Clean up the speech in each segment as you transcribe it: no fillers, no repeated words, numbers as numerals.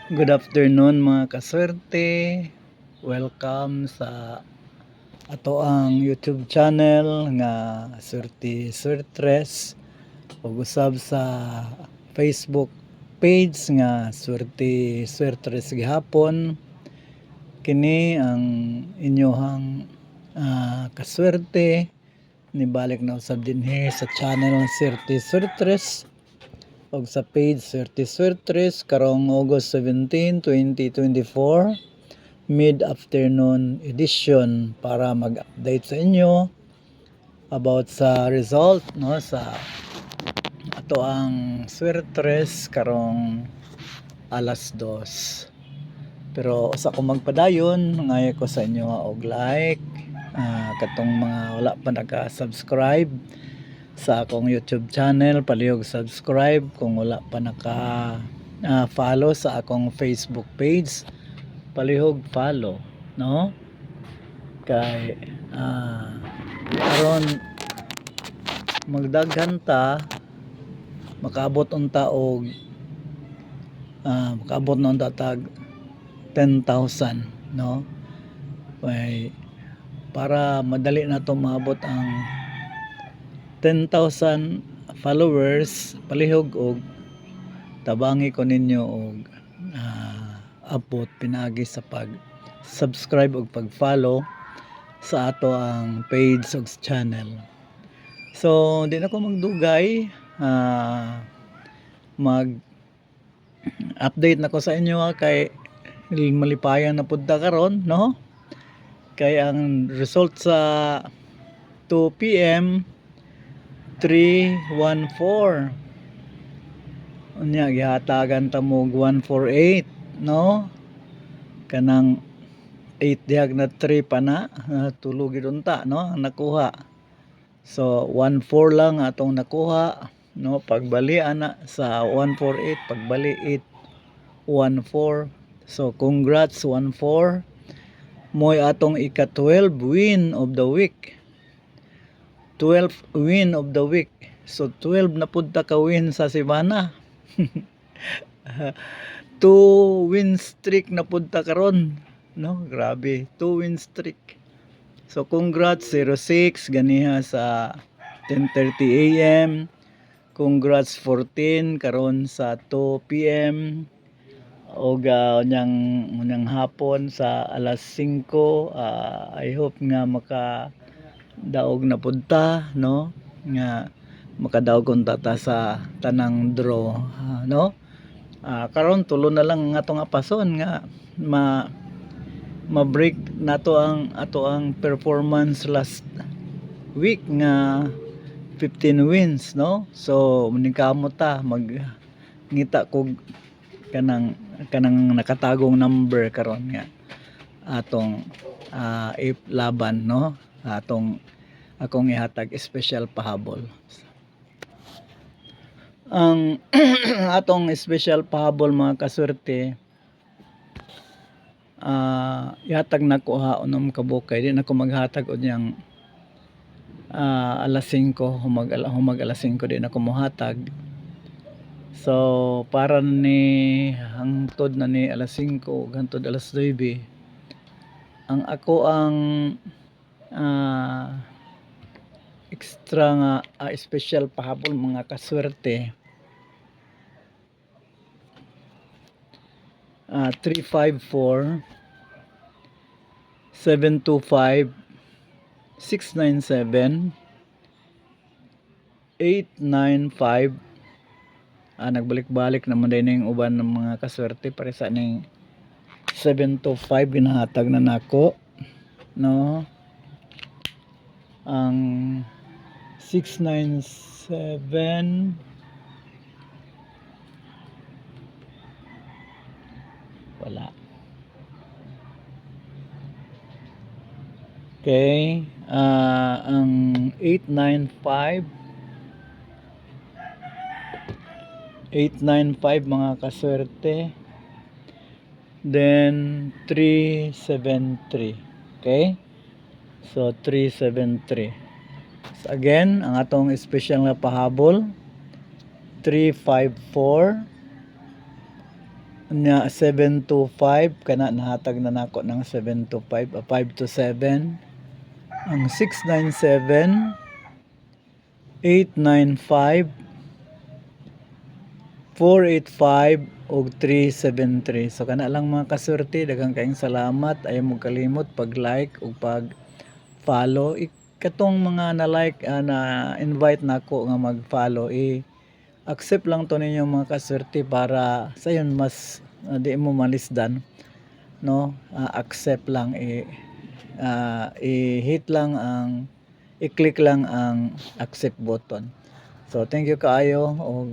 Good afternoon mga kaswerte. Welcome sa ato ang YouTube channel nga Swerte Swertres. Pag-usab sa Facebook page nga Swerte Swertres gihapon. Kini ang inyohang kaswerte nibalik na usab dinhi sa channel ng Swerte Swertres o sa page Swerte Swertres karong August 17, 2024 mid-afternoon edition para mag-update sa inyo about sa result no sa ato ang Swertres karong alas 2. Pero sa ko magpadayon ngaya ko sa inyo og like katong mga wala pa naka-subscribe sa akong YouTube channel, palihog subscribe. Kung wala pa naka follow sa akong Facebook page, palihog follow, no? Kay aron magdaghan ta, makaabot unta og makaabot na unta tag 10,000, no? Kay para madali na to maabot ang 10,000 followers, palihog og tabangi ko ninyo og abot pinagi sa pag-subscribe og pag-follow sa ato ang page ug channel. So, di na ko magdugay, mag-update na ko sa inyo kay malipayan na pud ta karon, no? Kay ang result sa 2 PM 314 unya gihatagan ta mo 148, no? Kanang 8 diag na 3 pa na tulo gid unta, no? Ang nakuha. So 14 lang atong nakuha, no? Pagbali ana sa 148, pagbali 814. So congrats 14. Moy atong ika-12 win of the week. 12th win of the week. So 12 na pud ta ka win sa semana. 2 win streak na pud ta karon, no? Grabe, 2 win streak. So congrats 06 ganiha sa 10:30 AM. Congrats 14 karon sa 2 PM. Og unyang hapon sa alas 5. I hope nga daog na punta, no? Nga makadaog unta ta sa tanang draw, no? Karon tulo na lang nga atong apason nga ma-break nato ang ato ang performance last week nga 15 wins, no? So maningkamot ta magngita kog kanang nakatagong number karon nga atong laban, no? Akong ihatag special pahabol. Ang atong special pahabol mga kaswerte, ihatag nako unom ka bukay, di nako maghatag unyang alas 5 humag alas 5 di nako mohatag. So para ni hangtod na ni alas 5 hangtod alas 9 ang ako ang extra nga special pahabol mga kaswerte, 354 725 697 895. Nagbalik-balik naman din yung uban ng mga kaswerte para sa ning 725 ginahatag na nako, no? Ang 697 wala. Okay, ang 895 mga kaswerte, then 373. Okay, so 373. So again, ang atong special nga pahabol 354 nya 7 to 5 kana nahatag na nako ng 7 to 5, 5 to 7. Ang 697, 895, 485 ug 373. So kana lang mga kaswerte, daghang kaayong salamat. Ayaw mo kalimot pag-like ug pag-follow. Katong mga na-like na invite nako nga mag-follow, accept lang to ninyo mga kaswerte para sayon mas di mo malisdan, no? Accept lang, i-hit lang ang i-click lang ang accept button. So thank you kaayo og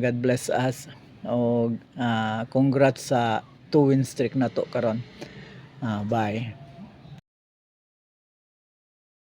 God bless us og congrats sa 2 win streak nato karon. Bye.